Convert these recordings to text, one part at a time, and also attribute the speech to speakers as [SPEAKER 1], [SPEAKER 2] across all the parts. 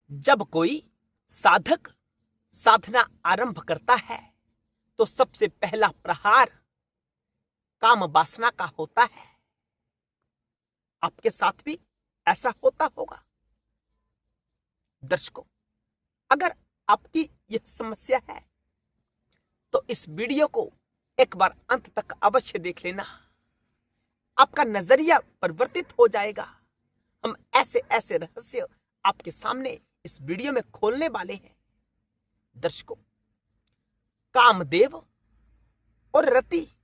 [SPEAKER 1] जब कोई साधक साधना आरंभ करता है तो सबसे पहला प्रहार काम वासना का होता है। आपके साथ भी ऐसा होता होगा। दर्शकों, अगर आपकी यह समस्या है तो इस वीडियो को एक बार अंत तक अवश्य देख लेना। आपका नजरिया परिवर्तित हो जाएगा। हम ऐसे ऐसे रहस्य आपके सामने इस वीडियो में खोलने वाले हैं। दर्शकों, कामदेव और रति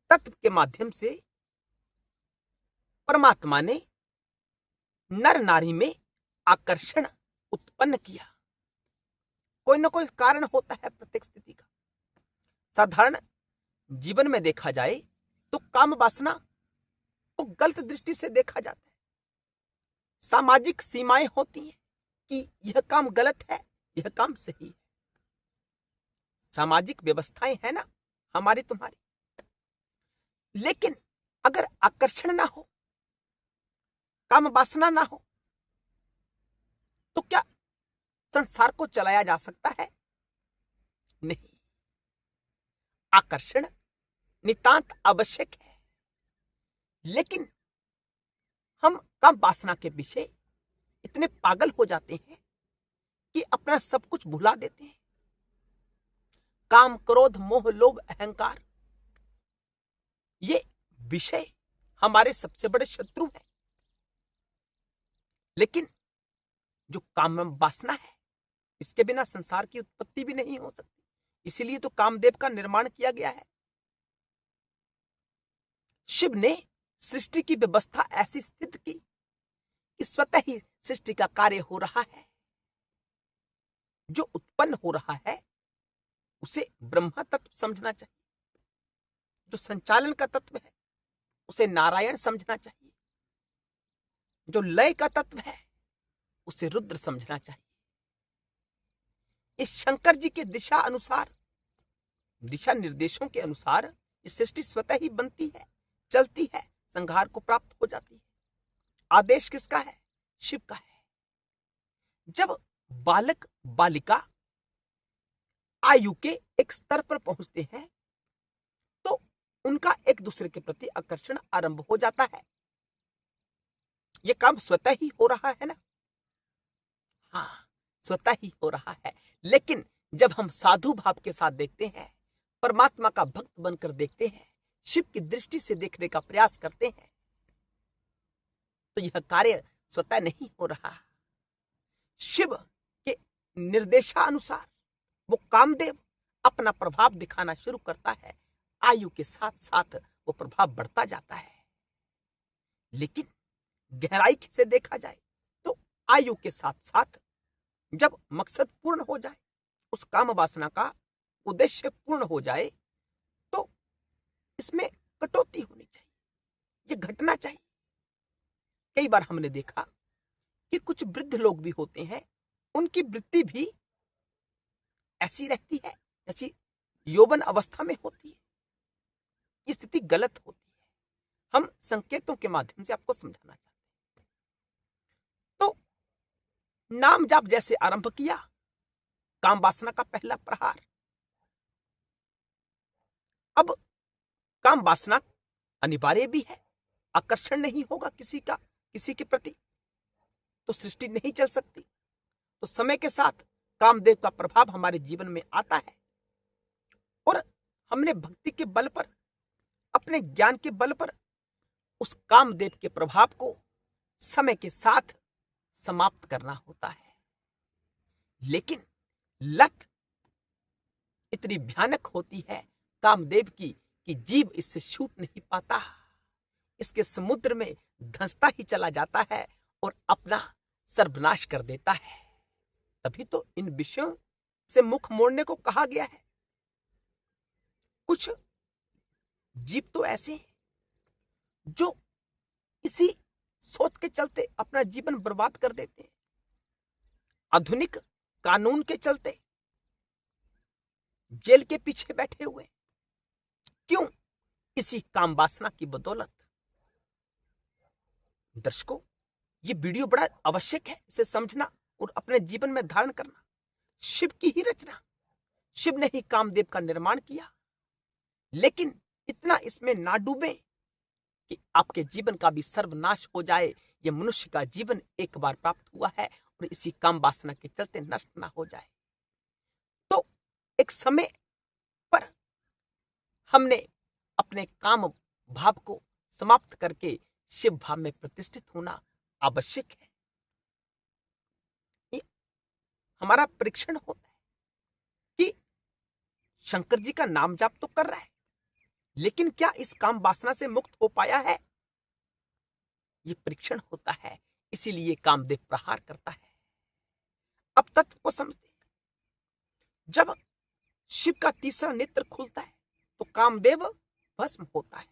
[SPEAKER 1] तत्व के माध्यम से परमात्मा ने नर नारी में आकर्षण उत्पन्न किया। कोई ना कोई कारण होता है प्रत्येक स्थिति का। साधारण जीवन में देखा जाए तो काम वासना को गलत दृष्टि से देखा जाता है। सामाजिक सीमाएं होती हैं कि यह काम गलत है, यह काम सही है। सामाजिक व्यवस्थाएं है ना हमारी तुम्हारी। लेकिन अगर आकर्षण ना हो, काम वासना ना हो, तो क्या संसार को चलाया जा सकता है? नहीं। आकर्षण नितांत आवश्यक है, लेकिन हम काम वासना के पीछे इतने पागल हो जाते हैं कि अपना सब कुछ भुला देते हैं। काम, क्रोध, मोह, लोभ, अहंकार, ये विषय हमारे सबसे बड़े शत्रु हैं। लेकिन जो काम वासना है, इसके बिना संसार की उत्पत्ति भी नहीं हो सकती। इसीलिए तो कामदेव का निर्माण किया गया है। शिव ने सृष्टि की व्यवस्था ऐसी स्थित की कि स्वतः ही सृष्टि का कार्य हो रहा है। जो उत्पन्न हो रहा है उसे ब्रह्मा तत्व समझना चाहिए। जो संचालन का तत्व है उसे नारायण समझना चाहिए। जो लय का तत्व है उसे रुद्र समझना चाहिए। इस शंकर जी के दिशा निर्देशों के अनुसार इस सृष्टि स्वतः ही बनती है, चलती है, संहार को प्राप्त हो जाती है। आदेश किसका है? शिव का है। जब बालक बालिका आयु के एक स्तर पर पहुंचते हैं तो उनका एक दूसरे के प्रति आकर्षण आरंभ हो जाता है। यह काम स्वतः ही हो रहा है ना? हाँ, स्वतः ही हो रहा है। लेकिन जब हम साधु भाव के साथ देखते हैं, परमात्मा का भक्त बनकर देखते हैं, शिव की दृष्टि से देखने का प्रयास करते हैं, तो यह कार्य स्वतः नहीं हो रहा। शिव के निर्देशानुसार वो कामदेव अपना प्रभाव दिखाना शुरू करता है। आयु के साथ साथ वो प्रभाव बढ़ता जाता है। लेकिन गहराई से देखा जाए तो आयु के साथ साथ जब मकसद पूर्ण हो जाए, उस काम वासना का उद्देश्य पूर्ण हो जाए, तो इसमें कटौती होनी चाहिए। ये घटना चाहिए। कई बार हमने देखा कि कुछ वृद्ध लोग भी होते हैं, उनकी वृत्ति भी ऐसी रहती है जैसी यौवन अवस्था में होती है। ये स्थिति गलत होती है। हम संकेतों के माध्यम से आपको समझाना चाहते हैं। तो नाम जाप जैसे आरंभ किया, काम वासना का पहला प्रहार। अब काम वासना अनिवार्य भी है। आकर्षण नहीं होगा किसी के प्रति तो सृष्टि नहीं चल सकती। तो समय के साथ कामदेव का प्रभाव हमारे जीवन में आता है और हमने भक्ति के बल पर, अपने ज्ञान के बल पर उस कामदेव के प्रभाव को समय के साथ समाप्त करना होता है। लेकिन लत इतनी भयानक होती है कामदेव की कि जीव इससे छूट नहीं पाता। इसके समुद्र में धंसता ही चला जाता है और अपना सर्वनाश कर देता है। तभी तो इन विषयों से मुख मोड़ने को कहा गया है। कुछ जीव तो ऐसे हैं जो इसी सोच के चलते अपना जीवन बर्बाद कर देते हैं। आधुनिक कानून के चलते जेल के पीछे बैठे हुए। क्यों? इसी काम वासना की बदौलत। दर्शकों, ये वीडियो बड़ा आवश्यक है, इसे समझना और अपने जीवन में धारण करना शिव की ही रचना। शिव ने ही कामदेव का निर्माण किया, लेकिन इतना इसमें ना डूबे कि आपके जीवन का भी सर्वनाश हो जाए। यह मनुष्य का जीवन एक बार प्राप्त हुआ है और इसी काम वासना के चलते नष्ट ना हो जाए। तो एक समय पर हमने अपने काम भाव को समाप्त करके शिव भाव में प्रतिष्ठित होना आवश्यक है। ये हमारा परीक्षण होता है कि शंकर जी का नाम जाप तो कर रहा है, लेकिन क्या इस काम वासना से मुक्त हो पाया है? ये परीक्षण होता है, इसीलिए कामदेव प्रहार करता है। अब तत्व को समझते हैं। जब शिव का तीसरा नेत्र खुलता है तो कामदेव भस्म होता है।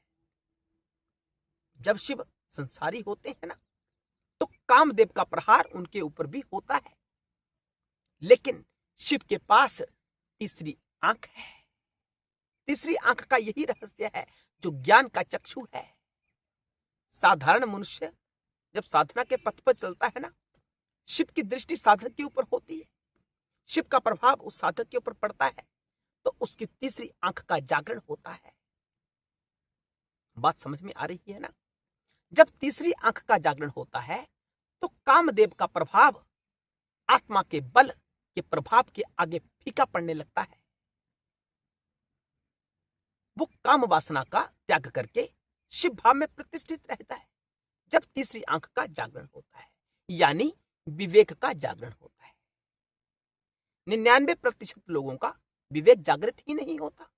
[SPEAKER 1] जब शिव संसारी होते हैं ना, तो कामदेव का प्रहार उनके ऊपर भी होता है, लेकिन शिव के पास तीसरी आंख है। तीसरी आंख का यही रहस्य है जो ज्ञान का चक्षु है। साधारण मनुष्य जब साधना के पथ पर चलता है ना, शिव की दृष्टि साधक के ऊपर होती है, शिव का प्रभाव उस साधक के ऊपर पड़ता है, तो उसकी तीसरी आंख का जागरण होता है। बात समझ में आ रही है ना? जब तीसरी आंख का जागरण होता है तो कामदेव का प्रभाव आत्मा के बल के प्रभाव के आगे फीका पड़ने लगता है। वो काम वासना का त्याग करके शिव भाव में प्रतिष्ठित रहता है जब तीसरी आंख का जागरण होता है, यानी विवेक का जागरण होता है। 99% लोगों का विवेक जागृत ही नहीं होता।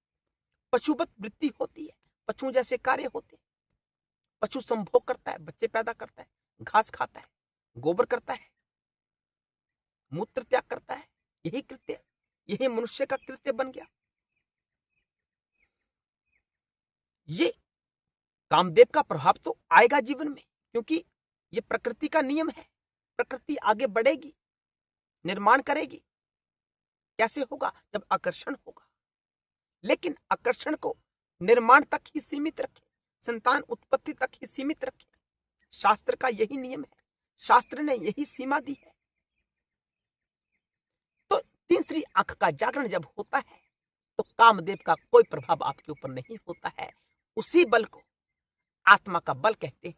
[SPEAKER 1] पशुवत वृत्ति होती है, पशु जैसे कार्य होते हैं। पशु संभोग करता है, बच्चे पैदा करता है, घास खाता है, गोबर करता है, मूत्र त्याग करता है। यही कृत्य, यही मनुष्य का कृत्य बन गया। ये कामदेव का प्रभाव तो आएगा जीवन में, क्योंकि ये प्रकृति का नियम है। प्रकृति आगे बढ़ेगी, निर्माण करेगी। कैसे होगा? जब आकर्षण होगा। लेकिन आकर्षण को निर्माण तक ही सीमित रखें, संतान उत्पत्ति तक ही सीमित रखें। शास्त्र का यही नियम है, शास्त्र ने यही सीमा दी है। तो तीसरी आंख का जागरण जब होता है तो कामदेव का कोई प्रभाव आपके ऊपर नहीं होता है। उसी बल को आत्मा का बल कहते हैं,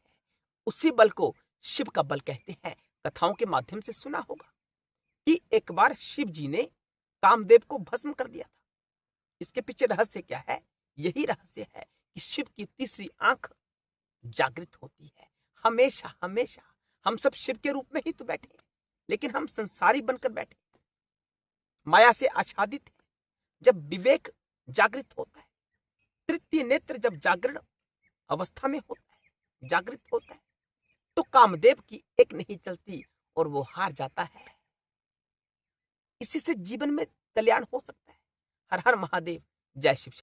[SPEAKER 1] उसी बल को शिव का बल कहते हैं। कथाओं के माध्यम से सुना होगा कि एक बार शिव जी ने कामदेव को भस्म कर दिया था। इसके पीछे रहस्य क्या है? यही रहस्य है कि शिव की तीसरी आंख जागृत होती है। हमेशा हमेशा हम सब शिव के रूप में ही तो बैठे हैं, लेकिन हम संसारी बनकर बैठे, माया से आच्छादित है। जब विवेक जागृत होता है, तृतीय नेत्र जब जागरण अवस्था में होता है, जागृत होता है, तो कामदेव की एक नहीं चलती और वो हार जाता है। इसी से जीवन में कल्याण हो सकता है। हर हर महादेव, जय शिव।